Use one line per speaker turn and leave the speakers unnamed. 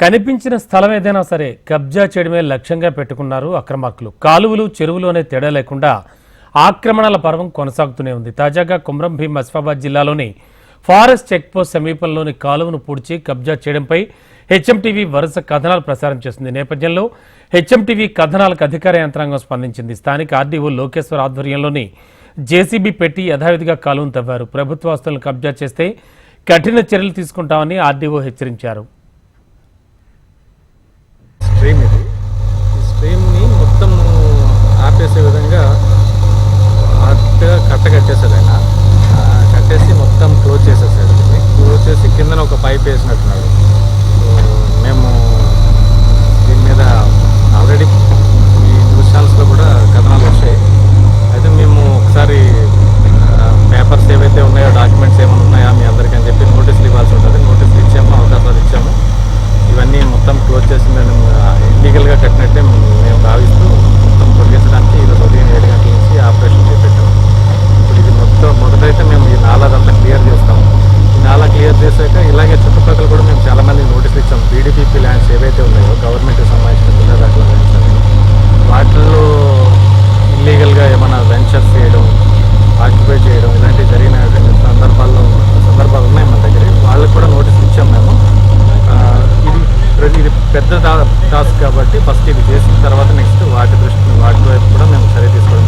కనిపించిన స్థలం ఏదైనా సరే కబ్జా చేయడమే లక్ష్యంగా పెట్టుకున్నారు అక్రమార్కులు. కాలువలు చెరువులోనే తేడా లేకుండా ఆక్రమణల పర్వం కొనసాగుతూనే ఉంది. తాజాగా కుమ్రం భీం ఆసిఫాబాద్ జిల్లాలోని ఫారెస్ట్ చెక్పోస్ట్ సమీపంలోని కాలువను పూడ్చి కబ్జా చేయడంపై హెచ్ఎంటీవీ వరుస కథనాలు ప్రసారం చేస్తుంది. నేపథ్యంలో హెచ్ఎంటీవీ కథనాలకు అధికార యంత్రాంగం స్పందించింది. స్థానిక ఆర్డీఓ లోకేశ్వర్ ఆధ్వర్యంలోని జేసీబీ పెట్టి యథావిధిగా కాలువను తవ్వారు. ప్రభుత్వ ఆస్తులను కబ్జా చేస్తే కఠిన చర్యలు తీసుకుంటామని ఆర్డీఓ హెచ్చరించారు.
స్ట్రీమ్ ఇది ఈ స్ట్రీమ్ని మొత్తం ఆపేసే విధంగా కట్ట కట్టేశారు. ఆయన కట్టేసి మొత్తం క్లోజ్ చేసేసాడు. క్లోజ్ చేసి కిందన ఒక పైప్ వేసినట్టున్నాడు. మేము దీని మీద ఆల్రెడీ ఈ న్యూస్ ఛానల్స్లో కూడా కథనాలు వచ్చాయి. అయితే మేము ఒకసారి పేపర్స్ ఏవైతే ఉన్నాయో, డాక్యుమెంట్స్ ఏమైనా ఉన్నాయా మీ అందరికీ అని చెప్పి నోటీసులు ఇవ్వాల్సి ఉంటుంది. నోటీసులు ఇచ్చాము, అవకాశాలు ఇచ్చాము. ఇవన్నీ మొత్తం క్లోజ్ చేసి మేము ఇల్లీగల్గా కట్టినట్టే మేము భావిస్తూ మొత్తం తొలగించడానికి ఈరోజు ఉదయం 7 గంటల నుంచి ఆపరేషన్ చేపట్టాము. ఇప్పుడు ఇది మొదటైతే మేము ఈ నాలాదంతా క్లియర్ చేస్తాము. ఈ నాలా క్లియర్ చేశాక ఇలాగే చుట్టుపక్కల కూడా మేము చాలామంది నోటీసులు ఇచ్చాము. బీడీపీపీ ల్యాండ్స్ ఏవైతే ఉన్నాయో గవర్నమెంట్కి సంబంధించిన జిల్లాదాఖల ల్యాండ్స్ అని, వాటిల్లో ఇల్లీగల్గా ఏమైనా వెంచర్స్ చేయడం, ఆక్యుపై చేయడం ఇలాంటివి జరిగిన సందర్భాలు ఉన్నాయి మన దగ్గర. వాళ్ళకి కూడా నోటీసులు ఇచ్చాము మేము. ఇది పెద్ద టాస్క్ కాబట్టి ఫస్ట్ ఇది చేసిన తర్వాత నెక్స్ట్ వాటి వైపు కూడా మేము చర్య తీసుకోవడం